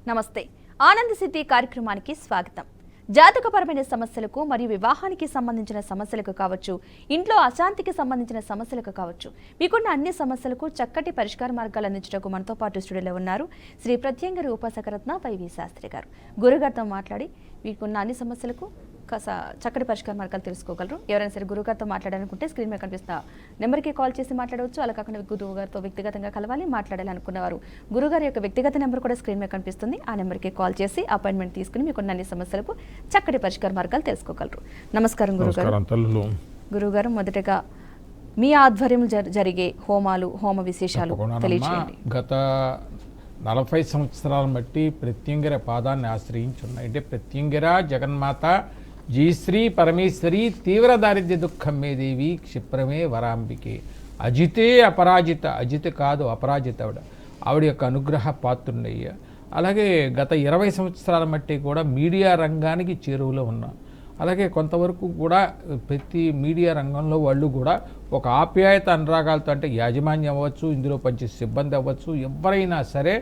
నమస్తే ఆనంద్ సిటీ కార్యక్రమానికి స్వాగతం. జాతకపరమైన సమస్యలకు మరియు వివాహానికి సంబంధించిన సమస్యలకు కావచ్చు, ఇంట్లో అశాంతికి సంబంధించిన సమస్యలకు కావచ్చు, మీకున్న అన్ని సమస్యలకు చక్కటి పరిష్కార మార్గాలు అందించడానికి మనతో పాటు స్టూడియోలో ఉన్నారు శ్రీ ప్రత్యంగరి ఉపాసకరత్న వైవి శాస్త్రి గారు. గురుగారితో మాట్లాడి మీకున్న అన్ని సమస్యలకు చక్కటి పరిష్కార మార్గాలు తెలుసుకోగలరు. ఎవరైనా సరే గురుగారితో మాట్లాడాలనుకుంటే స్క్రీన్ మీద కనిపిస్తున్న నెంబర్కి కాల్ చేసి మాట్లాడవచ్చు. అలా కాకుండా గురువు గారితో వ్యక్తిగతంగా కలవాలి మాట్లాడాలనుకున్నవారు గురుగారి యొక్క వ్యక్తిగత నెంబర్ కూడా స్క్రీన్ మీద కనిపిస్తుంది. ఆ నెంబర్కి కాల్ చేసి అపాయింట్మెంట్ తీసుకుని మీకున్న అన్ని సమస్యలకు చక్కటి పరిష్కార మార్గాలు తెలుసుకోగలరు. నమస్కారం గురుగారు. గురుగారు, మొదటగా మీ ఆధ్వర్యం జరిగే హోమాలు, హోమ విశేషాలు తెలియజేయండి. గత 40 సంవత్సరాలను బట్టి ప్రత్యంగిర పాదాన్ని ఆశ్రయించున్నాయి. అంటే ప్రత్యంగిర జగన్మాత జయశ్రీ పరమేశ్వరి తీవ్ర దారిద్ర్య దుఃఖం మే దేవి క్షిప్రమే వరాంబికే అజితే అపరాజిత, అజిత కాదు అపరాజిత ఆవిడ యొక్క అనుగ్రహ పాత్రుండయ్య. అలాగే గత 20 సంవత్సరాల మట్టి కూడా మీడియా రంగానికి చేరువలో ఉన్నాం. అలాగే కొంతవరకు కూడా ప్రతి మీడియా రంగంలో వాళ్ళు కూడా ఒక ఆప్యాయత అనురాగాలతో, అంటే యాజమాన్యం అవ్వచ్చు, ఇందులో పనిచే సిబ్బంది అవ్వచ్చు, ఎవరైనా సరే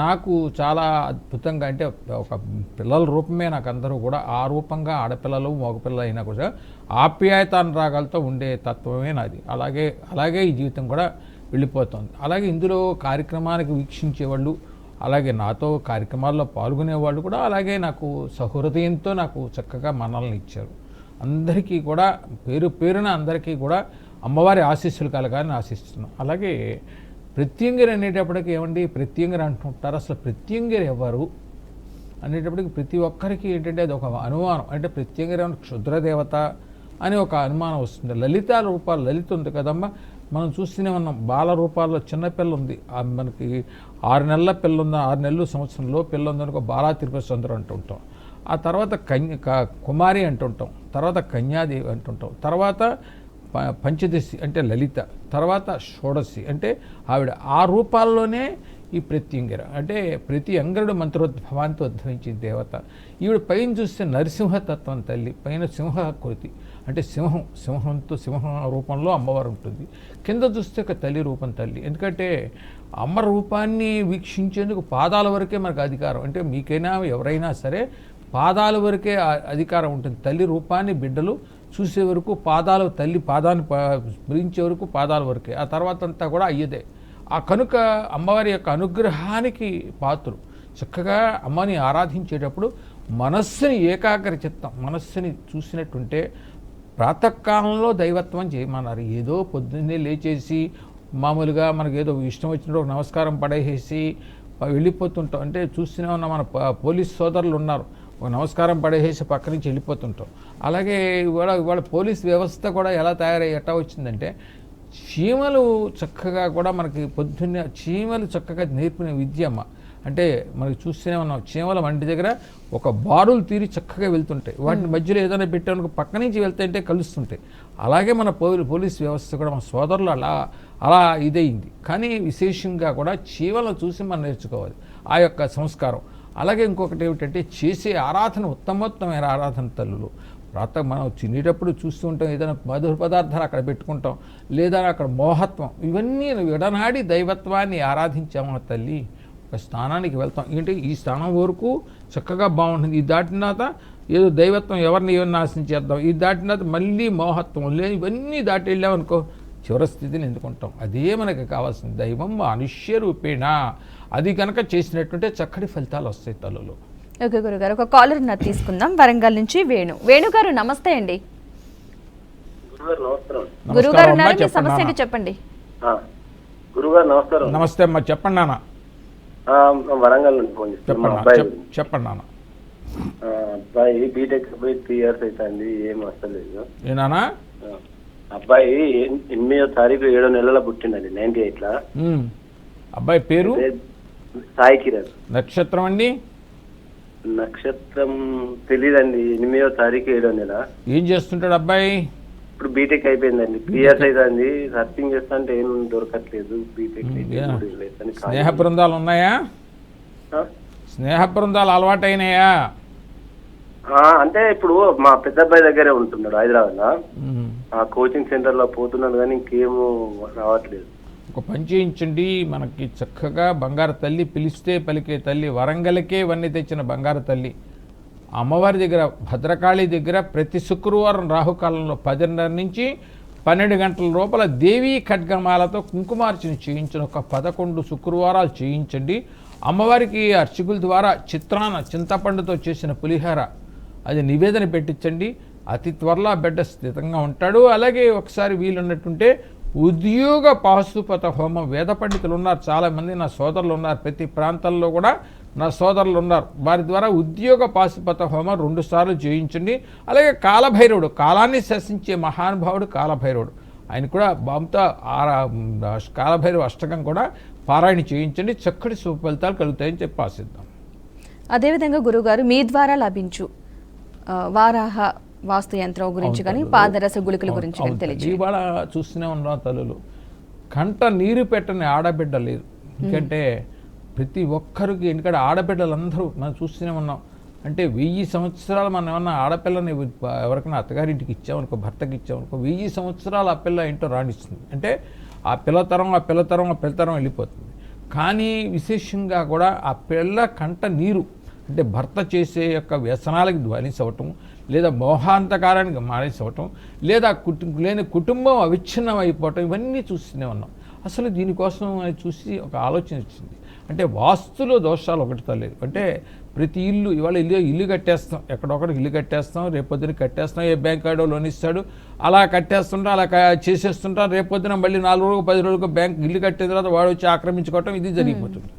నాకు చాలా అద్భుతంగా, అంటే ఒక పిల్లల రూపమే నాకు అందరూ కూడా ఆ రూపంగా ఆడపిల్లలు మగపిల్లలు అయినా కూడా ఆప్యాయత అనురాగాలతో ఉండే తత్వమే నాది. అలాగే ఈ జీవితం కూడా వెళ్ళిపోతుంది. అలాగే ఇందులో కార్యక్రమానికి వీక్షించేవాళ్ళు, అలాగే నాతో కార్యక్రమాల్లో పాల్గొనేవాళ్ళు కూడా అలాగే నాకు సహృదయంతో నాకు చక్కగా మన్నలను ఇచ్చారు. అందరికీ కూడా పేరు పేరున అందరికీ కూడా అమ్మవారి ఆశీస్సులు కలగాలని ఆశిస్తున్నాను. అలాగే ప్రత్యంగిరి అనేటప్పటికి ఏమండి ప్రత్యంగిరి అంటుంటారు, అసలు ప్రత్యంగిరి ఎవరు అనేటప్పటికి ప్రతి ఒక్కరికి ఏంటంటే అది ఒక అనుమానం. అంటే ప్రత్యంగిరి క్షుద్రదేవత అని ఒక అనుమానం వస్తుంది. లలిత రూపాలు, లలిత ఉంది కదమ్మా, మనం చూస్తూనే ఉన్నాం. బాల రూపాల్లో చిన్నపిల్ల ఉంది, మనకి 6 నెలల పిల్ల ఉంది, 6 నెలలు సంవత్సరంలో పిల్ల ఉందనుకో బాలా తిరుపతి సుందరం అంటుంటాం. ఆ తర్వాత కుమారి అంటుంటాం, తర్వాత కన్యాదేవి అంటుంటాం, తర్వాత పంచదశి అంటే లలిత, తర్వాత షోడశి అంటే ఆవిడ. ఆ రూపాల్లోనే ఈ ప్రత్యంగిర అంటే ప్రతి అంగరుడు మంత్రోద్భవాంతో ఉద్భవించిన దేవత. ఈవిడ పైన చూస్తే నరసింహతత్వం తల్లి, పైన సింహాకృతి అంటే సింహ రూపంలో అమ్మవారు ఉంటుంది. కింద చూస్తే ఒక తల్లి రూపం తల్లి. ఎందుకంటే అమ్మ రూపాన్ని వీక్షించేందుకు పాదాల వరకే మనకు అధికారం. అంటే మీకైనా ఎవరైనా సరే పాదాల వరకే అధికారం ఉంటుంది. తల్లి రూపాన్ని బిడ్డలు చూసే వరకు పాదాలు, తల్లి పాదాన్ని స్మరించే వరకు పాదాల వరకే, ఆ తర్వాత అంతా కూడా అయ్యేదే. ఆ కనుక అమ్మవారి యొక్క అనుగ్రహానికి పాత్రులు. చక్కగా అమ్మని ఆరాధించేటప్పుడు మనస్సుని ఏకాగ్ర చిత్తం, మనస్సుని చూసినట్టుంటే ప్రాతకాలంలో దైవత్వం చేయమన్నారు. ఏదో పొద్దున్నే లేచేసి మామూలుగా మనకు ఏదో ఇష్టం వచ్చినట్టు ఒక నమస్కారం పడేసి వెళ్ళిపోతుంటాం. అంటే చూస్తూనే ఉన్న మన పోలీస్ సోదరులు ఉన్నారు, ఒక నమస్కారం పడేసి పక్క నుంచి వెళ్ళిపోతుంటాం. అలాగే ఇవాళ పోలీస్ వ్యవస్థ కూడా ఎలా ఎట్టా వచ్చిందంటే చీమలు చక్కగా కూడా మనకి పొద్దున్నే చీమలు చక్కగా నేర్పిన విద్యమ్మ. అంటే మనకి చూస్తూనే ఉన్నాం, చీమల వంటి దగ్గర ఒక బారులు తీరి చక్కగా వెళ్తుంటాయి. వాటిని మధ్యలో ఏదైనా పెట్టామనుకో పక్క నుంచి వెళ్తుంటే కలుస్తుంటాయి. అలాగే మన పోలీస్ వ్యవస్థ కూడా మన సోదరులు అలా ఇదయింది. కానీ విశేషంగా కూడా చీమలను చూసి మనం నేర్చుకోవాలి ఆ యొక్క సంస్కారం. అలాగే ఇంకొకటి ఏమిటంటే చేసే ఆరాధన ఉత్తమోత్తమైన ఆరాధన తల్లులు. మనం తినేటప్పుడు చూస్తూ ఉంటాం, ఏదైనా మధుర పదార్థాలు అక్కడ పెట్టుకుంటాం, లేదా అక్కడ మోహత్వం, ఇవన్నీ విడనాడి దైవత్వాన్ని ఆరాధించాము తల్లి. ఒక స్థానానికి వెళ్తాం, ఏంటి ఈ స్థానం వరకు చక్కగా బాగుంటుంది, ఇది దాటిన తర్వాత ఏదో దైవత్వం ఎవరిని నాశనం చేద్దాం, ఇది దాటిన తర్వాత మళ్ళీ మోహత్వం లేదు, ఇవన్నీ దాటి వెళ్ళామనుకో చివరి స్థితిని ఎందుకుంటాం. అదే మనకి కావాల్సింది. దైవం అనుష్య రూపేణ అది కనుక చేసినట్టుంటే చక్కటి ఫలితాలు వస్తాయి తల్లులు. ఓకే గురుగారు, ఒక కాలర్ తీసుకుందాం. వరంగల్ నుంచి వేణుగారు నమస్తే అండి. గురుగారు మీ సమస్య చెప్పండి. గురుగారు నమస్కారం. నమస్తే అమ్మా, చెప్పండి నాన్న. వరంగల్ నుంచి ఫోన్ చెప్పండి నాన్న. అబ్బాయి బీటెక్ 3 years అవుతుంది, ఏం వస్తలేదు. ఏనా అబ్బాయి 8వ తారీఖు 7వ నెలలో పుట్టిందండి, 98లా. అబ్బాయి పేరు సాయి కిరణ్. నక్షత్రం అండి? నక్షత్రం తెలీదండి. 8వ తారీఖు 7వ నెల. ఏం చేస్తుంటాడు అబ్బాయి? ఇప్పుడు బీటెక్ అయిపోయిందండి, 3 years అవుతుంది. సర్చింగ్ చేస్తా అంటే ఏం దొరకట్లేదు. బీటెక్ స్నేహ బృందాలు ఉన్నాయా? స్నేహ బృందాలు అలవాటైనాయా? అంటే ఇప్పుడు మా పెద్ద అబ్బాయి దగ్గరే ఉంటున్నాడు హైదరాబాద్ లో. ఆ కోచింగ్ సెంటర్ లో పోతున్నాడు కానీ ఇంకేమో రావట్లేదు. ఒక పని చేయించండి. మనకి చక్కగా బంగారు తల్లి, పిలిస్తే పలికే తల్లి, వరంగల్కే వన్నీ తెచ్చిన బంగారు తల్లి అమ్మవారి దగ్గర, భద్రకాళి దగ్గర ప్రతి శుక్రవారం రాహుకాలంలో 10:30 నుంచి 12 గంటల లోపల దేవీ ఖడ్గమాలతో కుంకుమార్చన చేయించిన ఒక 11 శుక్రవారాలు చేయించండి. అమ్మవారికి అర్చకుల ద్వారా చింతపండుతో చేసిన పులిహార అది నివేదన పెట్టించండి. అతి త్వరలో బిడ్డ స్థితంగా ఉంటాడు. అలాగే ఒకసారి వీలున్నట్టుంటే ఉద్యోగ పాశుపత హోమం, వేద పండితులు ఉన్నారు చాలామంది, నా సోదరులు ఉన్నారు, ప్రతి ప్రాంతాల్లో కూడా నా సోదరులు ఉన్నారు, వారి ద్వారా ఉద్యోగ పాశుపత హోమం 2 సార్లు చేయించండి. అలాగే కాలభైరవుడు, కాలాన్ని శాసించే మహానుభావుడు కాలభైరవుడు, ఆయన కూడా బాంతో కాలభైరవ అష్టకం కూడా పారాయణ చేయించండి. చక్కటి శుభ ఫలితాలు కలుగుతాయని చెప్పి ఆశిద్దాం. అదేవిధంగా గురుగారు మీ ద్వారా లభించు వారాహ వాస్తు యంత్రం గురించి కానీ పాదరస గుళికల గురించి కానీ తెలియజేయండి. ఇవాళ చూస్తూనే ఉన్నాం తల్లులు, కంట నీరు పెట్టని ఆడబిడ్డ లేదు. ఎందుకంటే ప్రతి ఒక్కరికి, ఎందుకంటే ఆడబిడ్డలందరూ మనం చూస్తూనే ఉన్నాం. అంటే 1000 సంవత్సరాలు మనం ఏమన్నా ఆడపిల్లని ఎవరికైనా అత్తగారింటికి ఇచ్చామనుకో, భర్తకి ఇచ్చామనుకో, 1000 సంవత్సరాలు ఆ పిల్ల ఇంట్లో రాణిస్తుంది. అంటే ఆ పిల్లతరం వెళ్ళిపోతుంది. కానీ విశేషంగా కూడా ఆ పిల్ల కంట నీరు అంటే భర్త చేసే యొక్క వ్యసనాలకి ధ్వనిసవటం, లేదా మోహాంతకారానికి మానేసవటం, లేదా లేని కుటుంబం అవిచ్ఛిన్నం అయిపోవటం, ఇవన్నీ చూస్తూనే ఉన్నాం. అసలు దీనికోసం చూసి ఒక ఆలోచన వచ్చింది. అంటే వాస్తులో దోషాలు ఒకటి తల్లేదు. అంటే ప్రతి ఇవాళ ఇల్లు కట్టేస్తాం, ఎక్కడొక్కడికి ఇల్లు కట్టేస్తాం, రేపొద్దున కట్టేస్తాం, ఏ బ్యాంక్ కార్డో లోన్ ఇస్తాడు, అలా కట్టేస్తుంటాం, అలా చేసేస్తుంటాం. రేపొద్దున మళ్ళీ 4 రోజులకు 10 రోజులకు బ్యాంక్ ఇల్లు కట్టిన తర్వాత వాడు వచ్చి ఆక్రమించుకోవటం, ఇది జరిగిపోతుంది.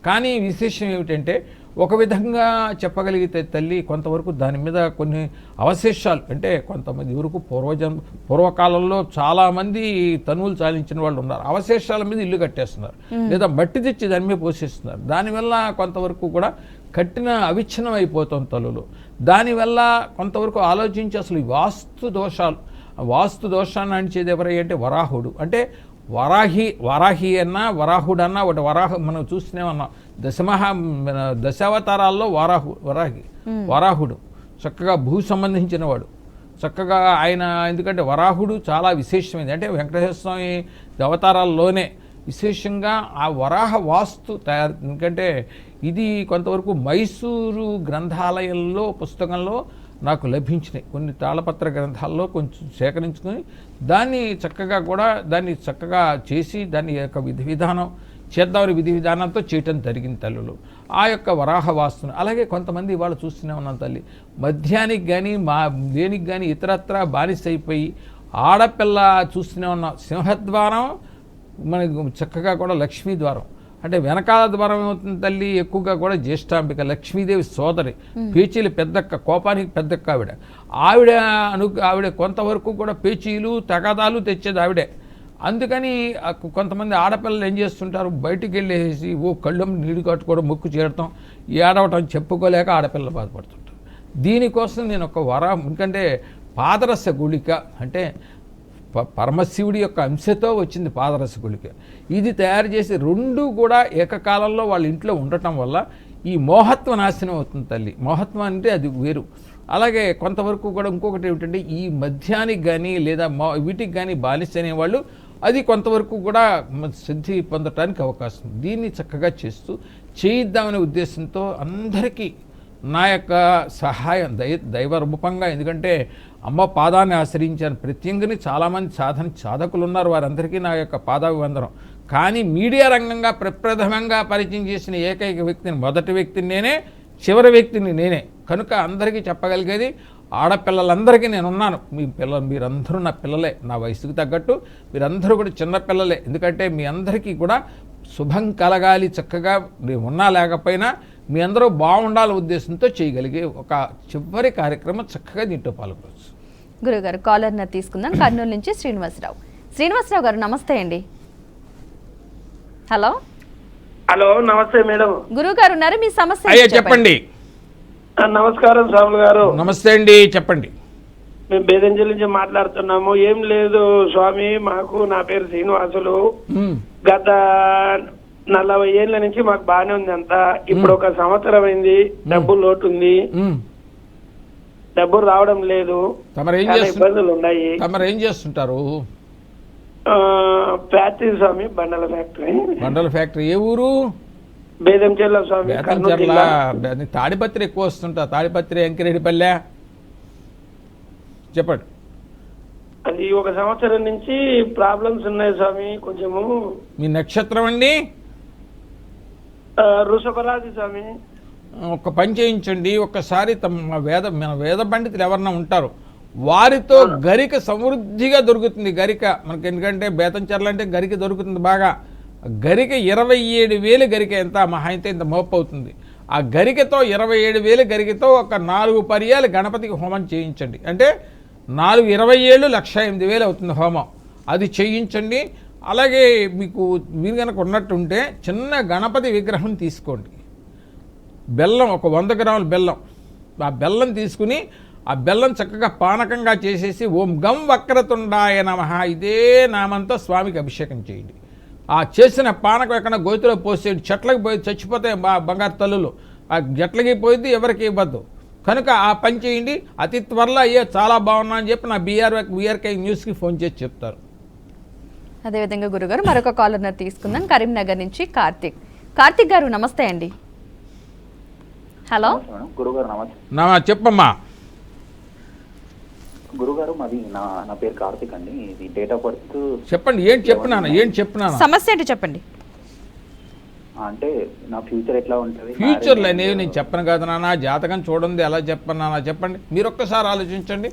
కానీ విశేషం ఏమిటంటే ఒక విధంగా చెప్పగలిగితే తల్లి కొంతవరకు దాని మీద కొన్ని అవశేషాలు, అంటే కొంతమంది వరకు పూర్వకాలంలో చాలామంది తనువులు చాలించిన వాళ్ళు ఉన్నారు, అవశేషాల మీద ఇల్లు కట్టేస్తున్నారు, లేదా మట్టి తెచ్చి దాని మీద పోసేస్తున్నారు. దానివల్ల కొంతవరకు కూడా కట్టిన అవిచ్ఛిన్నం అయిపోతుంది తల్లులు. దానివల్ల కొంతవరకు ఆలోచించి అసలు ఈ వాస్తు దోషాన్ని అనిచేది ఎవరై అంటే వరాహుడు. అంటే వరాహి అన్నా వరాహుడన్నా ఒకటి. మనం చూస్తూనే ఉన్నాం, దశావతారాల్లో వరాహుడు చక్కగా భూ సంబంధించిన వాడు. చక్కగా ఆయన, ఎందుకంటే వరాహుడు చాలా విశేషమైనది. అంటే వెంకటేశ్వర స్వామి అవతారాల్లోనే విశేషంగా ఆ వరాహ వాస్తు తయారు. ఎందుకంటే ఇది కొంతవరకు మైసూరు గ్రంథాలయంలో పుస్తకంలో నాకు లభించినాయి. కొన్ని తాళపత్ర గ్రంథాల్లో కొంచెం సేకరించుకొని దాన్ని చక్కగా చేసి దాని యొక్క విధి విధానంతో చేయటం జరిగింది తల్లులు. ఆ యొక్క వరాహ వాస్తుని అలాగే కొంతమంది వాళ్ళు చూస్తూనే ఉన్నాం తల్లి, మద్యానికి కానీ దేనికి కానీ ఇతరత్ర బానిస అయిపోయి ఆడపిల్ల చూస్తూనే ఉన్నాం. సింహద్వారం మనకు చక్కగా కూడా లక్ష్మీ ద్వారం, అంటే వెనకాల ద్వారం ఏమవుతుంది తల్లి, ఎక్కువగా కూడా జ్యేష్ఠాంబిక లక్ష్మీదేవి సోదరి, పేచీలు పెద్దక్క, కోపానికి పెద్దక్క ఆవిడ కొంతవరకు కూడా పేచీలు తగాదాలు తెచ్చేది ఆవిడే. అందుకని కొంతమంది ఆడపిల్లలు ఏం చేస్తుంటారు, బయటికి వెళ్ళేసి కళ్ళు నీళ్ళు కట్టుకోవడం, ముక్కు చేరటం, ఏడవటం చెప్పుకోలేక ఆడపిల్లలు బాధపడుతుంటారు. దీనికోసం నేను ఒక ఎందుకంటే పాదరస గుళిక అంటే పరమశివుడి యొక్క అంశతో వచ్చింది పాదరస గుళిక. ఇది తయారు చేసి 2 కూడా ఏకకాలంలో వాళ్ళ ఇంట్లో ఉండటం వల్ల ఈ మోహత్వ నాశనం అవుతుంది తల్లి. మోహత్వం అంటే అది వేరు. అలాగే కొంతవరకు కూడా ఇంకొకటి ఏమిటంటే ఈ మద్యానికి కానీ లేదా వీటికి కానీ బానిస అనేవాళ్ళు అది కొంతవరకు కూడా సిద్ధి పొందటానికి అవకాశం. దీన్ని చక్కగా చేయిద్దామనే ఉద్దేశంతో అందరికీ నా యొక్క సహాయం దైవ రూపంగా, ఎందుకంటే అమ్మ పాదాన్ని ఆశ్రయించాను ప్రత్యేకంగా చాలామంది సాధకులు ఉన్నారు, వారందరికీ నా యొక్క పాదాభివందనం. కానీ మీడియా రంగంగా ప్రప్రథమంగా పరిచయం చేసిన ఏకైక వ్యక్తిని, మొదటి వ్యక్తిని నేనే, చివరి వ్యక్తిని నేనే. కనుక అందరికీ చెప్పగలిగేది, ఆడపిల్లలందరికీ నేనున్నాను. మీరందరూ నా పిల్లలే, నా వయసుకు తగ్గట్టు మీరందరూ కూడా చిన్న పిల్లలే. ఎందుకంటే మీ అందరికీ కూడా శుభం కలగాలి, చక్కగా ఉన్నా లేకపోయినా మీ అందరూ బాగుండాలి ఉద్దేశంతో చేయగలిగే ఒక చివరి కార్యక్రమం. చక్కగా దీంట్లో పాల్గొనవచ్చు. గురుగారు కాలర్ని తీసుకుందాం. కర్నూలు నుంచి శ్రీనివాసరావు గారు నమస్తే అండి. హలో నమస్తే మేడం. గురుగారు ఉన్నారు, మీ సమస్య చెప్పండి. నమస్కారం స్వామి గారు. నమస్తే అండి, చెప్పండి. మేము బేదంజల్ నుంచి మాట్లాడుతున్నాము. ఏం లేదు స్వామి, నా పేరు శ్రీనివాసులు. గత 40 ఏళ్ల నుంచి మాకు బాగానే ఉంది అంతా. ఇప్పుడు 1 సంవత్సరం అయింది, డబ్బు లోటు ఉంది, డబ్బు రావడం లేదు, ఇబ్బందులు ఉన్నాయి. ఏం చేస్తుంటారు? ఫ్యాక్టరీ స్వామి, బండల ఫ్యాక్టరీ. బండల ఫ్యాక్టరీ ఏ ఊరు? బేదంచెర్ల స్వామి, కర్నూలు బేతంచెర్ల. జిల్లా. తాడిపత్రి ఎక్కువ వస్తుంటా, తాడిపత్రి, అంకిరెడ్డిపల్లె. చెప్పండి. అది 1 సంవత్సరం నుంచి ప్రాబ్లమ్స్ ఉన్నాయి స్వామి కొంచెము. మీ నక్షత్రం అండి? వృషభరాశి స్వామి. ఒక పని చేయించండి, ఒక్కసారి మన వేద పండితులు ఎవరన్నా ఉంటారు, వారితో గరిక సమృద్ధిగా దొరుకుతుంది. గరిక మనకి ఎందుకంటే బేతంచెర్ల అంటే గరిక దొరుకుతుంది బాగా. గరిక 27,000 గరిక, ఎంత మహా అయితే ఇంత మోపు అవుతుంది. ఆ గరికతో 27,000 గరికతో ఒక 4 పర్యాలు గణపతికి హోమం చేయించండి. అంటే 4 27 1,08,000 అవుతుంది హోమం. అది చేయించండి. అలాగే మీకు మీరు కనుక ఉన్నట్టుంటే చిన్న గణపతి విగ్రహం తీసుకోండి. బెల్లం, ఒక 100 గ్రాముల బెల్లం, ఆ బెల్లం తీసుకుని ఆ బెల్లం చక్కగా పానకంగా చేసేసి ఓం గం వక్రతుండాయ నమః ఇదే నామంతో స్వామికి అభిషేకం చేయండి. ఆ చేసిన పానకం ఎక్కడ గోతిలో పోసేయండి. చెట్లకు పోయి చచ్చిపోతాయి బంగారు తల్లులు, ఆ చెట్లకి పోయింది ఎవరికి ఇవ్వద్దు. కనుక ఆ పని చేయండి. అతి త్వరలో అయ్యే చాలా బాగున్నా అని చెప్పి నా బీఆర్కే న్యూస్కి ఫోన్ చేసి చెప్తారు. అదేవిధంగా గురుగారు మరొక కాలర్ తీసుకుందాం. కరీంనగర్ నుంచి కార్తిక్ గారు నమస్తే అండి. హలో గురుగారు నమస్తే. చెప్పమ్మా. గురుగారు మాది నా పేరు కార్తిక్ అండి. ఇది డేట్ ఆఫ్ బర్త్ చెప్పండి. ఏంటి చెప్తున్నాను సమస్య ఏంటి చెప్పండి. అంటే నా ఫ్యూచర్ ఎట్లా ఉంటుంది? ఫ్యూచర్లో నేను చెప్పను కదా నాన్న, జాతకం చూడండి ఎలా చెప్పను నాన్న, చెప్పండి. మీరు ఒక్కసారి ఆలోచించండి.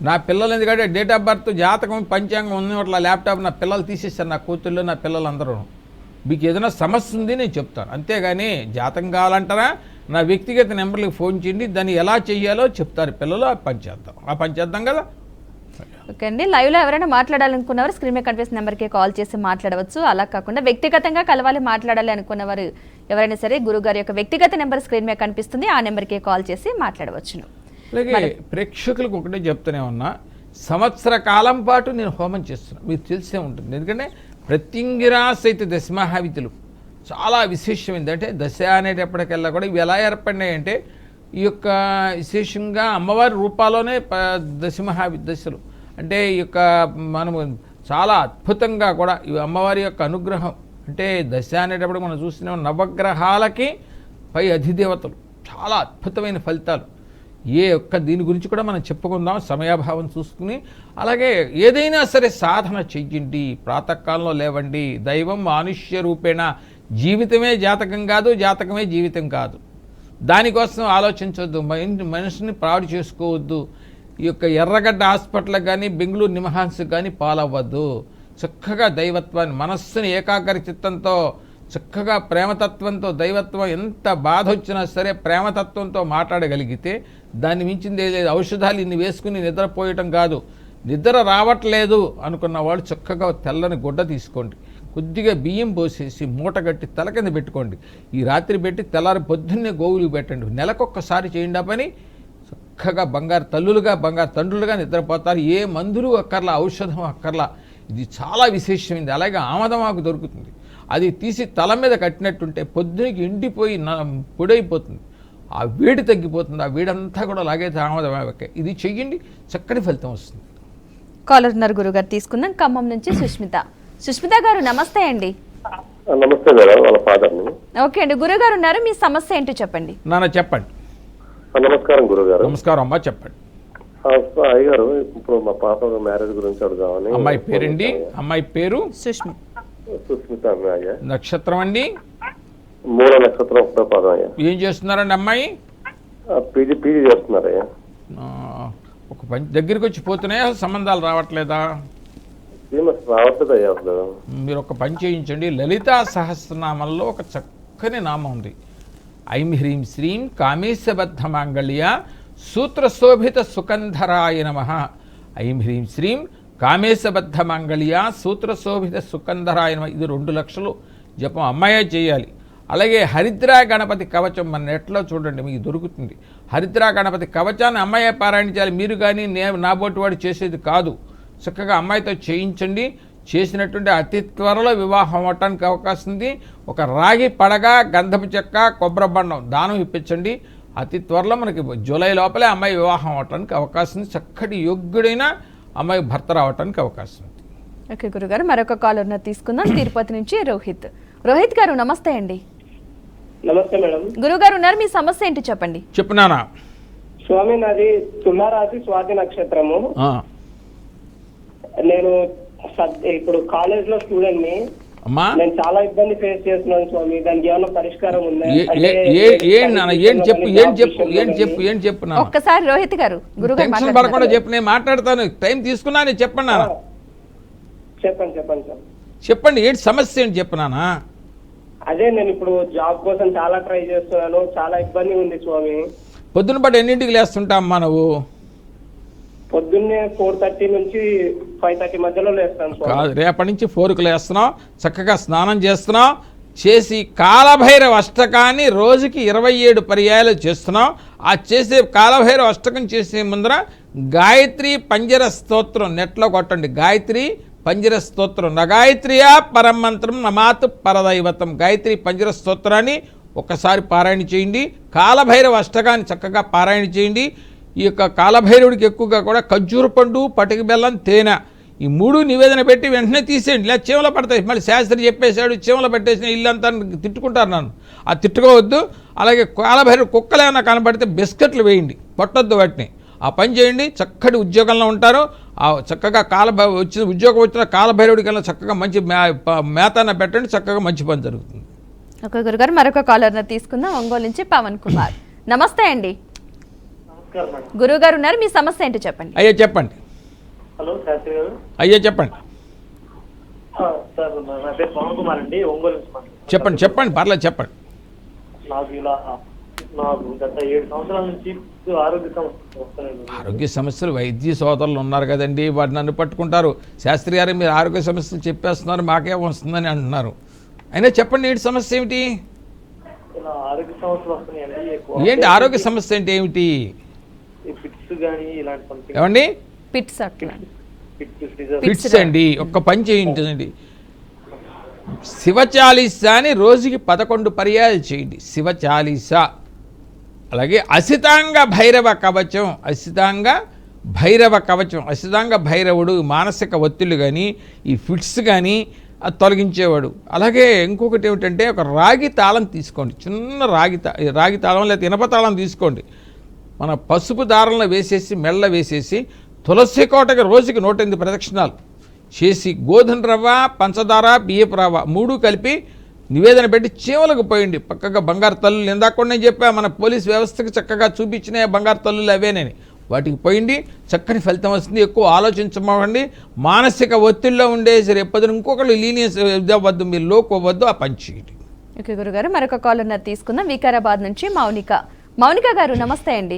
నా పిల్లలు ఎందుకంటే డేట్ ఆఫ్ బర్త్ జాతకం పంచాంగం ఉన్నట్ల ల్యాప్టాప్ నా పిల్లలు తీసేస్తారు, నా కూతుళ్ళు నా పిల్లలు అందరూ. మీకు ఏదైనా సమస్య ఉంది నేను చెప్తాను, అంతేగాని జాతకం కావాలంటారా నా వ్యక్తిగత నెంబర్లకు ఫోన్ చేయండి, దాన్ని ఎలా చెయ్యాలో చెప్తారు పిల్లలు. ఆ పని చేద్దాం కదా. ఓకే అండి. లైవ్లో ఎవరైనా మాట్లాడాలనుకున్నవారు స్క్రీన్ మీద కనిపిస్తున్న నెంబర్కి కాల్ చేసి మాట్లాడవచ్చు. అలా కాకుండా వ్యక్తిగతంగా కలవాలి, మాట్లాడాలి అనుకున్నవారు ఎవరైనా సరే గురుగారి యొక్క వ్యక్తిగత నెంబర్ స్క్రీన్ మీద కనిపిస్తుంది, ఆ నెంబర్కి కాల్ చేసి మాట్లాడవచ్చును. అలాగే ప్రేక్షకులకు ఒకటే చెప్తూనే ఉన్నా, సంవత్సర కాలం పాటు నేను హోమం చేస్తున్నాను, మీకు తెలిసే ఉంటుంది. ఎందుకంటే ప్రత్యంగిరాసైతే దశమహావిధులు చాలా విశేషమైంది. అంటే దశ అనేటప్పటికల్లా కూడా ఇవి ఎలా ఏర్పడినాయంటే ఈ యొక్క విశేషంగా అమ్మవారి రూపాలోనే దశమహావిదశలు. అంటే ఈ యొక్క మనము చాలా అద్భుతంగా కూడా ఇవి అమ్మవారి యొక్క అనుగ్రహం. అంటే దశ అనేటప్పుడు మనం చూసిన నవగ్రహాలకి పై అధిదేవతలు, చాలా అద్భుతమైన ఫలితాలు. ఏ ఒక్క దీని గురించి కూడా మనం చెప్పుకుందాం సమయాభావం చూసుకుని. అలాగే ఏదైనా సరే సాధన చెయ్యండి, ప్రాతకాలంలో లేవండి. దైవం మానుష్య రూపేణ, జీవితమే జాతకం కాదు, జాతకమే జీవితం కాదు. దానికోసం ఆలోచించవద్దు, మనిషిని పాడు చేసుకోవద్దు. ఈ యొక్క ఎర్రగడ్డ హాస్పిటల్కి కానీ బెంగళూరు నిమహాన్స్కి కానీ పాలవ్వద్దు. చక్కగా దైవత్వాన్ని, మనస్సుని ఏకాగ్ర చిత్తంతో, చక్కగా ప్రేమతత్వంతో, దైవత్వం ఎంత బాధ వచ్చినా సరే ప్రేమతత్వంతో మాట్లాడగలిగితే దాన్ని మించింది లేదు. ఔషధాలు ఇన్ని వేసుకుని నిద్రపోయటం కాదు. నిద్ర రావట్లేదు అనుకున్న వాళ్ళు చక్కగా తెల్లని గుడ్డ తీసుకోండి, కొద్దిగా బియ్యం పోసేసి మూట కట్టి తల కింద పెట్టుకోండి. ఈ రాత్రి పెట్టి తెల్లారి పొద్దున్నే గోవులు పెట్టండి. నెలకొక్కసారి చేయండి ఆ పని. చక్కగా బంగారు తల్లులుగా బంగారు తండ్రులుగా నిద్రపోతారు. ఏ మందులు అక్కర్లా, ఔషధం అక్కర్లా. ఇది చాలా విశేషమైంది. అలాగే ఆమదమాకు దొరుకుతుంది, అది తీసి తల మీద కట్టినట్టుంటే పొద్దునకి ఎండిపోయి పొడైపోతుంది, ఆ వేడి తగ్గిపోతుంది. ఆ వేడంతా కూడా లాగైతే ఆమదమాకే. ఇది చెయ్యండి, చక్కటి ఫలితం వస్తుంది. కాలర్ ఉన్నారు గురుగారు తీసుకుందాం. ఖమ్మం నుంచి సుష్మిత గారు నమస్తే అండి. నమస్తే మేడం, వాళ్ళ ఫాదర్ని. ఓకే అండి, గురుగారు ఉన్నారు, మీ సమస్య ఏంటో చెప్పండి. నాన్న చెప్పండి. నమస్కారం గురుగారు. నమస్కారం అమ్మా, చెప్పండి. అయ్యగారు, ఇప్పుడు మా పాప మ్యారేజ్ గురించి అడుగుదామని. అమ్మాయి పేరండి? అమ్మాయి పేరు సుస్మిత అయ్యా. నక్షత్రం అండి? మూల నక్షత్రం, ఒకటో పాదం అయ్యా. ఏం చేస్తున్నారండి అమ్మాయి? పీజీ చేస్తున్నారయ్యా. ఒక దగ్గరికి వచ్చి పోతున్నాయా, సంబంధాలు రావట్లేదా? రావట్లేదు అయ్యా అసలు. మీరు ఒక పని చేయించండి. లలితా సహస్రనామంలో ఒక చక్కని నామం ఉంది. ఐం హ్రీం శ్రీం కామేశబద్ధ మాంగళ్య సూత్రశోభిత సుకంధరాయ నమః. ఐం హ్రీం శ్రీం కామేశబద్ధ మాంగళ్య సూత్రశోభిత సుకంధరాయ నమః. ఇది 2 లక్షలు జపం అమ్మాయే చేయాలి. అలాగే హరిద్రా గణపతి కవచం మన నెట్లో చూడండి, మీకు దొరుకుతుంది. హరిద్రా గణపతి కవచాన్ని అమ్మాయే పారాయణ చేయాలి. మీరు కానీ నా బోటి వాడు చేసేది కాదు. చక్కగా అమ్మాయితో చేయించండి. చేసినటువంటి అతి త్వరలో వివాహం అవటానికి అవకాశం ఉంది. ఒక రాగి పడగ, గంధపు చెక్క, కొబ్బరి బండం దానం ఇప్పించండి. అతి త్వరలో మనకి జూలై లోపలే అమ్మాయి వివాహం అవటానికి అవకాశం ఉంది. చక్కటి యోగ్యుడైన అమ్మాయి భర్త రావటానికి అవకాశం ఉంది. ఓకే గురుగారు, మరొక కాల్ ఉన్న తీసుకుందాం. తిరుపతి నుంచి రోహిత్ గారు నమస్తే అండి. నమస్తే మేడం. గురుగారు ఉన్నారు, మీ సమస్య ఏంటి చెప్పండి. చెప్పునానా. స్వామి, నాది తులారాశి స్వాతి నక్షత్రము. నేను ఇప్పుడు కాలేజ్ లో స్టూడెంట్ ని. అమ్మా, నేను చాలా ఇబ్బంది ఫేస్ చేస్తున్నాను స్వామి. దానికి ఏమైనా పరిష్కారం ఉందా? ఏం చెప్పు ఒక్కసారి రోహిత్ గారు టెన్షన్ పడకుండా చెప్పు, నేను మాట్లాడతాను. టైం తీసుకున్నా నేను చెప్పండి నాన్న. చెప్పండి సార్. చెప్పండి ఏంటి సమస్య ఏంటి చెప్పునానా. అదే నేను ఇప్పుడు జాబ్ కోసం చాలా ట్రై చేస్తున్నాను. చాలా ఇబ్బంది ఉంది స్వామి. పొద్దున పాటు ఎన్నింటికి లేస్తుంటా అమ్మా నువ్వు? పొద్దున్నే 4:30 నుంచి 5:30 మధ్యలో లేస్తాను స్వామి. కాదు, రేపటి నుంచి 4కు లేస్తున్నావు, చక్కగా స్నానం చేస్తున్నావు, చేసి కాలభైరవ అష్టకాన్ని రోజుకి 27 పర్యాయాలు చేస్తున్నావు. ఆ చేసే కాలభైరవ అష్టకం చేసే ముందర గాయత్రి పంజర స్తోత్రం నెట్లో కొట్టండి. గాయత్రి పంజర స్తోత్రం, నగాయత్రియా పరమంత్రం నమాతు పరదైవతం. గాయత్రి పంజర స్తోత్రాన్ని ఒక్కసారి పారాయణ చేయండి. కాలభైరవ అష్టకాన్ని చక్కగా పారాయణ చేయండి. ఈ యొక్క కాలభైరవుడికి ఎక్కువగా కూడా ఖర్జూర పండు, పటిక బెల్లం, తేనె ఈ 3 నివేదన పెట్టి వెంటనే తీసేయండి. ఇలా చీమలు పడతాయి. మళ్ళీ శాస్త్రి చెప్పేశాడు చీమలు పెట్టేసిన ఇల్లంతా తిట్టుకుంటారు నన్ను. ఆ తిట్టుకోవద్దు. అలాగే కాలభైరవ కుక్కలు ఏమైనా కనబడితే బిస్కెట్లు వేయండి, పట్టొద్దు వాటిని. ఆ పని చేయండి, చక్కటి ఉద్యోగంలో ఉంటారు. ఆ చక్కగా ఉద్యోగం వచ్చిన కాలభైరవుడికి వెళ్ళిన చక్కగా మంచి మేతన పెట్టండి, చక్కగా మంచి పని జరుగుతుంది. ఓకే గురుగారు, మరొక కాలర్ తీసుకుందాం. ఒంగోలు నుంచి పవన్ కుమార్. నమస్తే అండి. గురుగారు ఉన్నారు, మీ సమస్య ఏంటో చెప్పండి. అయ్యా చెప్పండి. హలో శాస్త్రి గారు. అయ్యా చెప్పండి. సార్, నా పేరు పవన్ కుమార్ అండి, ఒంగోలు నుంచి. చెప్పండి పర్లేదు చెప్పండి. నాకు గత 7 సంవత్సరాల నుంచి ఆరోగ్య సమస్యలు వస్తున్నాయి. ఆరోగ్య సమస్యలు వైద్య సోదరులు ఉన్నారు కదండి, వాడు నన్ను పట్టుకుంటారు. శాస్త్రి గారు మీరు ఆరోగ్య సమస్యలు చెప్పేస్తున్నారు, మాకేం వస్తుందని అంటున్నారు. అయినా చెప్పండి ఏంటి సమస్య ఏమిటి? ఆరోగ్య సమస్యలు వస్తున్నాయండి. ఏంటి ఆరోగ్య సమస్య అంటే ఏమిటి? ఏమండి? ఫిట్స్ అండి. ఒక్క పని చేయించండి, శివచాలీసాని రోజుకి 11 పర్యాయాలు చేయండి. శివచాలీసా, అలాగే అసితాంగ భైరవ కవచం. అసితాంగ భైరవుడు మానసిక ఒత్తిళ్ళు కానీ ఈ ఫిట్స్ కానీ అది తొలగించేవాడు. అలాగే ఇంకొకటి ఏమిటంటే ఒక రాగి తాళం తీసుకోండి, చిన్న రాగి తాళం లేదా ఇనప తాళం తీసుకోండి. మన పసుపు దారంలో వేసేసి మెళ్ళ వేసేసి తులసి కోటకి రోజుకి 108 ప్రదక్షిణాలు చేసి గోధుమ రవ్వ, పంచదార, బియ్యపు రవ్వ 3 కలిపి నివేదన పెట్టి చీమలకు పోయండి. పక్కగా బంగారు తల్లులు ఇందాక కూడా నేను చెప్పా, మన పోలీస్ వ్యవస్థకి చక్కగా చూపించిన బంగారు తల్లులు అవేనని వాటికి పోయింది. చక్కని ఫలితం వస్తుంది. ఎక్కువ ఆలోచించమండి. మానసిక ఒత్తిడిలో ఉండేసరి ఎప్పటి ఇంకొకరు లీనియన్స్ ఇవ్వద్దు, మీరు లోకోవద్దు, ఆ పని చేయండి. ఓకే గురుగారు, మరొక కాల్ ఉన్నది తీసుకుందాం. వికారాబాద్ నుంచి మౌనిక గారు నమస్తే అండి.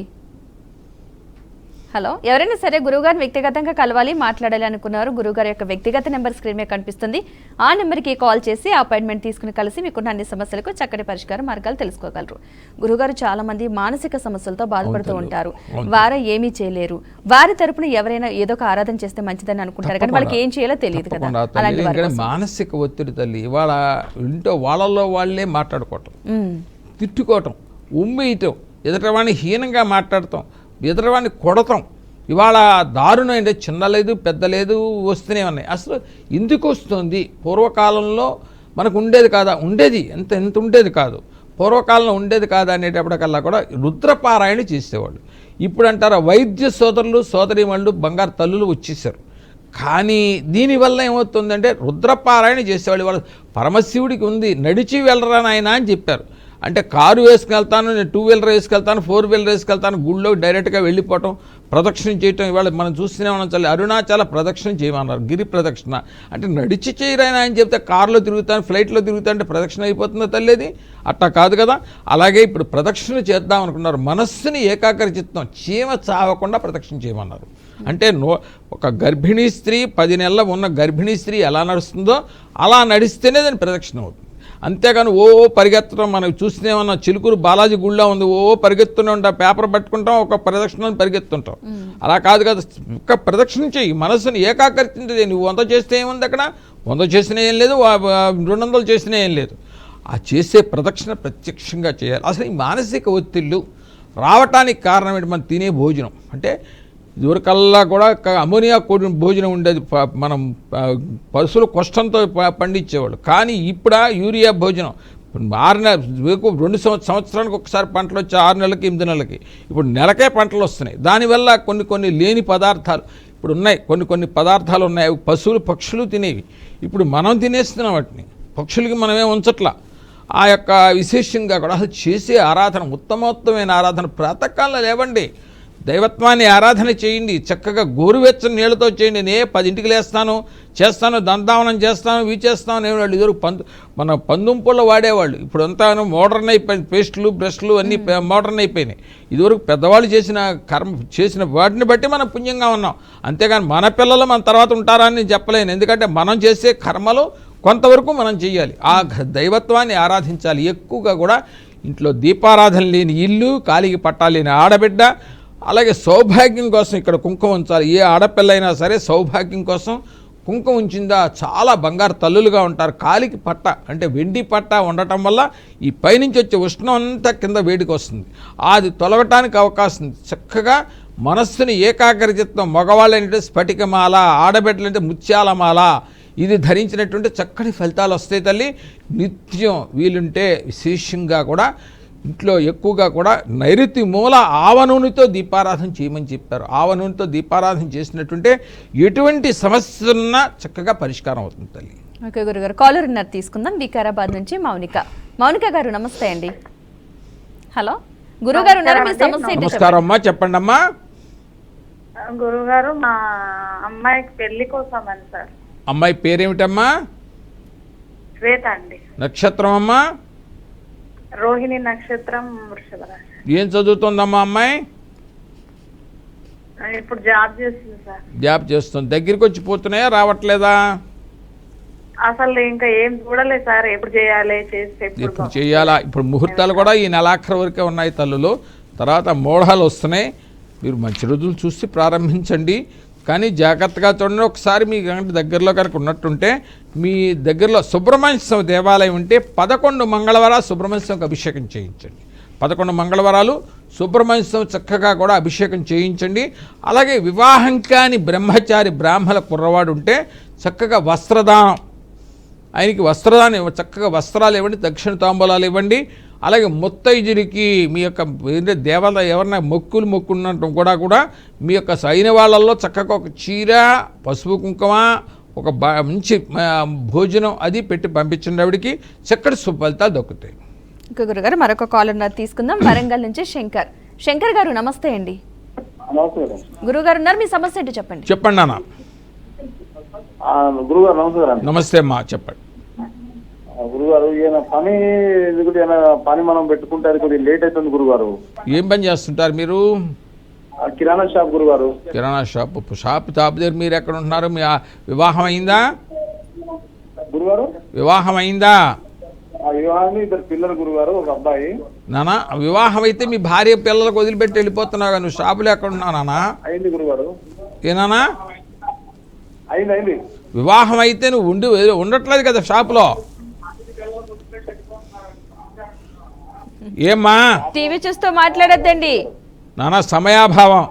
హలో, ఎవరైనా సరే గురువుగారిని వ్యక్తిగతంగా కలవాలి, మాట్లాడాలి అనుకున్నారు, గురువుగారి యొక్క వ్యక్తిగత నెంబర్ స్క్రీన్ మీద కనిపిస్తుంది. ఆ నెంబర్కి కాల్ చేసి అపాయింట్మెంట్ తీసుకుని కలిసి మీకున్న అన్ని సమస్యలకు చక్కటి పరిష్కార మార్గాలు తెలుసుకోగలరు. గురువుగారు చాలా మంది మానసిక సమస్యలతో బాధపడుతూ ఉంటారు. వారు ఏమీ చేయలేరు. వారి తరపున ఎవరైనా ఏదో ఒక ఆరాధన చేస్తే మంచిదని అనుకుంటారు, కానీ వాళ్ళకి ఏం చేయాలో తెలియదు కదా. అలాంటి మానసిక ఒత్తిడి తల్లి ఇవాళ ఇంట్లో వాళ్ళలో వాళ్ళే మాట్లాడుకోవటం, తిట్టుకోవటం, ఉమ్మేయటం, ఎదుటవాడిని హీనంగా మాట్లాడటం, ఎదుటవాడిని కొడతాం. ఇవాళ దారుణం అంటే చిన్న లేదు పెద్ద లేదు, వస్తూనే ఉన్నాయి. అసలు ఎందుకు వస్తుంది? పూర్వకాలంలో మనకు ఉండేది కాదా? ఉండేది, ఎంత ఉండేది కాదు. పూర్వకాలంలో ఉండేది కాదా అనేటప్పటికల్లా కూడా రుద్రపారాయణ చేసేవాళ్ళు. ఇప్పుడు అంటారా వైద్య సోదరులు సోదరీమణులు బంగారు తల్లులు వచ్చేసారు. కానీ దీనివల్ల ఏమవుతుందంటే రుద్రపారాయణ చేసేవాళ్ళు వాళ్ళు పరమశివుడికి ఉంది, నడిచి వెళ్ళరా నాయనా అని చెప్పారు. అంటే కారు వేసుకెళ్తాను, నేను 2 వీలర్ వేసుకెళ్తాను, 4 వీలర్ వేసుకెళ్తాను, గుళ్ళో డైరెక్ట్గా వెళ్ళిపోవటం, ప్రదక్షిణ చేయటం. ఇవాళ మనం చూస్తూనే ఉన్నాం. చల్లి అరుణాచల ప్రదక్షిణ చేయమన్నారు, గిరి ప్రదక్షిణ. అంటే నడిచి చేయరైనా అని చెప్తే కారులో తిరుగుతాను, ఫ్లైట్లో తిరుగుతాను అంటే ప్రదక్షిణ అయిపోతుందో తల్లేది? అట్టా కాదు కదా. అలాగే ఇప్పుడు ప్రదక్షిణ చేద్దాం అనుకున్నారు. మనస్సుని ఏకాగ్రచిత్తం, చీమ చావకుండా ప్రదక్షిణ చేయమన్నారు. అంటే ఒక గర్భిణీ స్త్రీ 10 నెలల ఉన్న గర్భిణీ స్త్రీ ఎలా నడుస్తుందో అలా నడిస్తేనే దాని ప్రదక్షిణ అవుతుంది. అంతేగాని పరిగెత్తడం, మనం చూస్తూనే ఉన్నాం. చిలుకూరు బాలాజీ గుళ్ళో ఉంది, పరిగెత్తూనే ఉంటాం, పేపర్ పట్టుకుంటాం, ఒక ప్రదక్షిణను పరిగెత్తుంటాం. అలా కాదు కదా, ఒక్క ప్రదక్షిణ చేయి, మనసుని ఏకాకరించింది. నువ్వు 100 చేస్తే ఏముంది అక్కడ? 100 చేసినా ఏం లేదు, 200 చేసినా ఏం లేదు. ఆ చేసే ప్రదక్షిణ ప్రత్యక్షంగా చేయాలి. అసలు ఈ మానసిక ఒత్తిళ్ళు రావటానికి కారణం ఏంటి? మనం తినే భోజనం. అంటే ఇదివరకల్లా కూడా అమోనియా కూడిన భోజనం ఉండేది, మనం పశువులు కష్టంతో పండించేవాళ్ళు. కానీ ఇప్పుడు యూరియా భోజనం 6 నెలలు 2 సంవత్సరానికి ఒకసారి పంటలు వచ్చి 6 నెలలకి 8 నెలలకి, ఇప్పుడు నెలకే పంటలు వస్తున్నాయి. దానివల్ల కొన్ని లేని పదార్థాలు ఇప్పుడు ఉన్నాయి, కొన్ని పదార్థాలు ఉన్నాయి. అవి పశువులు పక్షులు తినేవి, ఇప్పుడు మనం తినేస్తున్నాం వాటిని. పక్షులకి మనమే ఉంచట్లా. ఆ యొక్క విశేషంగా కూడా అసలు చేసే ఆరాధన ఉత్తమోత్తమైన ఆరాధన. ప్రాతకాలంలో లేవండి, దైవత్వాన్ని ఆరాధన చేయండి. చక్కగా గోరువెచ్చని నీళ్ళతో చేయండి. నేను 10ంటికి లేస్తాను, చేస్తాను, దంతావనం చేస్తాను, ఇవి చేస్తాను. నేను ఇద్దరు మన పందుంపుల్లో వాడేవాళ్ళు, ఇప్పుడు అంతా మోడర్న్ అయిపోయింది. పేస్టులు బ్రష్లు అన్నీ మోడర్న్ అయిపోయినాయి. ఇదివరకు పెద్దవాళ్ళు చేసిన వాటిని బట్టి మనం పుణ్యంగా ఉన్నాం. అంతేగాని మన పిల్లలు మన తర్వాత ఉంటారని నేను చెప్పలేను. ఎందుకంటే మనం చేసే కర్మలు కొంతవరకు మనం చేయాలి. ఆ దైవత్వాన్ని ఆరాధించాలి. ఎక్కువగా కూడా ఇంట్లో దీపారాధన లేని ఇల్లు, కాలికి పట్టాలేని ఆడబిడ్డ, అలాగే సౌభాగ్యం కోసం ఇక్కడ కుంకుమ ఉంచాలి. ఏ ఆడపిల్లైనా సరే సౌభాగ్యం కోసం కుంకుమ ఉంచిందా చాలా బంగారు తల్లులుగా ఉంటారు. కాలికి పట్ట అంటే వెండి పట్ట ఉండటం వల్ల ఈ పైనుంచి వచ్చే ఉష్ణం అంతా కింద వేడికి వస్తుంది, అది తొలగటానికి అవకాశం ఉంది. చక్కగా మనస్సుని ఏకాగ్రచిత్తం, మగవాళ్ళంటే స్ఫటికమాల, ఆడబిడ్డలంటే ముత్యాలమాల, ఇది ధరించినటువంటి చక్కటి ఫలితాలు వస్తాయి తల్లి. నిత్యం వీలుంటే విశేషంగా కూడా ఇంట్లో ఎక్కువగా కూడా నైరుతి మూల ఆవనూనెతో దీపారాధన చేయమని చెప్పారు. ఆవనూనెతో దీపారాధన చేసినట్టుంటే ఎటువంటి సమస్యలున్నా చక్కగా పరిష్కారం అవుతుంది తల్లి. ఓకే గురుగారు, కాలర్ ఉన్నారు, తీసుకుందాం. వికారాబాద్ నుంచి మౌనిక గారు నమస్తే అండి. హలో గురుగారు ఉన్నారు, మీ సమస్య ఏంటి? నమస్కారం అమ్మా, చెప్పండి అమ్మా. గురుగారు, మా అమ్మాయికి పెళ్లి కోసం అని సార్. అమ్మాయి పేరేమిటమ్మా? శ్వేత అండి. నక్షత్రం అమ్మా? రోహిణి నక్షత్రం, వృషభ రాశి. ఏం చదువుతుందమ్మా అమ్మాయి? ఇప్పుడు జాబ్ చేస్తుంది సార్. జాబ్ చేస్తుంది. దగ్గరికి వచ్చి పోతున్నాయా, రావట్లేదా? అసలు ఇంకా ఏం చూడలేదు సార్. ఎప్పుడు చేయాలి, చేస్తే ఇప్పుడు చేయాలా? ఇప్పుడు ముహూర్తాలు కూడా ఈ నెలాఖరు వరకే ఉన్నాయి తల్లులు, తర్వాత మోడాలు వస్తున్నాయి. మీరు మంచి రోజులు చూసి ప్రారంభించండి, కానీ జాగ్రత్తగా చూడండి. ఒకసారి మీ దగ్గరలో కనుక ఉన్నట్టుంటే మీ దగ్గరలో సుబ్రహ్మణ్య స్వామి దేవాలయం ఉంటే 11 మంగళవారాలు సుబ్రహ్మణ్య స్వామికి అభిషేకం చేయించండి. 11 మంగళవారాలు సుబ్రహ్మణ్య స్వామి చక్కగా కూడా అభిషేకం చేయించండి. అలాగే వివాహం కాని బ్రహ్మచారి బ్రాహ్మణ కుర్రవాడు ఉంటే చక్కగా వస్త్రదానం, ఆయనకి వస్త్రదానం చక్కగా వస్త్రాలు ఇవ్వండి, దక్షిణ తాంబూలాలు ఇవ్వండి. అలాగే ముత్తైజుడికి మీ యొక్క దేవత ఎవరైనా మొక్కున్నట్టు కూడా మీ యొక్క సైన వాళ్ళల్లో చక్కగా ఒక చీర, పసుపు కుంకుమ, ఒక మంచి భోజనం అది పెట్టి పంపించండి. ఆవిడికి చక్కటి సుఫలితాలు దొక్కుతాయి. ఓకే గురుగారు, మరొక కాలర్ ఉన్నారు, తీసుకుందాం. వరంగల్ నుంచి శంకర్ గారు నమస్తే అండి. గురుగారు ఉన్నారు, మీ సమస్య ఏంటి చెప్పండి. చెప్పండి అన్న. గురుగారు నమస్కారం. నమస్తే అమ్మా, చెప్పండి. గురుగారు, ఈయన పని ఎందుకంటే ఈయన పని మనం పెట్టుకుంటే అది కొద్దిగా లేట్ అవుతుంది గురుగారు. ఏం పని చేస్తుంటారు మీరు? కిరాణా షాప్ గురుగారు. కిరాణా షాప్ తాపు దగ్గర మీరు ఎక్కడ ఉంటున్నారు? మీ వివాహం అయిందా? గురుగారు వివాహం అయిందా? వివాహం 2 పిల్లలు గురుగారు, ఒక అబ్బాయి. నానా వివాహం అయితే మీ భార్య పిల్లలకు వదిలిపెట్టి వెళ్ళిపోతున్నావు, నువ్వు షాపులో ఎక్కడ ఉన్నావు నానా? అయింది గురుగారు. ఏనానా? అయింది. వివాహం అయితే నువ్వు ఉండట్లేదు కదా షాపులో. ఏమ్మా టీవీ చూస్తూ మాట్లాడొద్దండి నానా, సమయాభావం.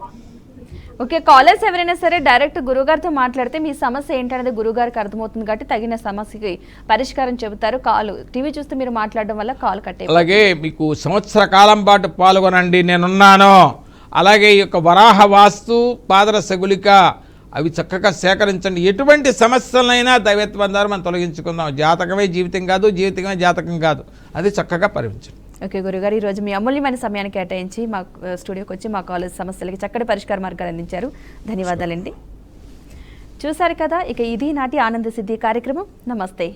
ఓకే, కాలర్స్ ఎవరైనా సరే డైరెక్ట్ గురుగారితో మాట్లాడితే మీ సమస్య ఏంటనేది గురుగారికి అర్థమవుతుంది కాబట్టి తగిన సమస్యకి పరిష్కారం చెబుతారు. కాల్ టీవీ చూస్తూ మీరు మాట్లాడడం వల్ల కాల్ కట్టే. అలాగే మీకు సంవత్సర కాలం పాటు పాల్గొనండి, నేనున్నాను. అలాగే ఈ యొక్క వరాహ వాస్తు, పాదరస గుళిక అవి చక్కగా సేకరించండి. ఎటువంటి సమస్యలైనా దైవత్వం ద్వారా మనం తొలగించుకుందాం. జాతకమే జీవితం కాదు, జీవితమే జాతకం కాదు, అది చక్కగా పరివించండి. ఓకే గురుగారు, ఈరోజు మీ అమూల్యమైన సమయాన్ని కేటాయించి మా స్టూడియోకి వచ్చి మా కాలేజ్ సమస్యలకి చక్కటి పరిష్కార మార్గాలు అందించారు. ధన్యవాదాలండి. చూశారు కదా, ఇక ఇది నాటి ఆనంద సిద్ధి కార్యక్రమం. నమస్తే.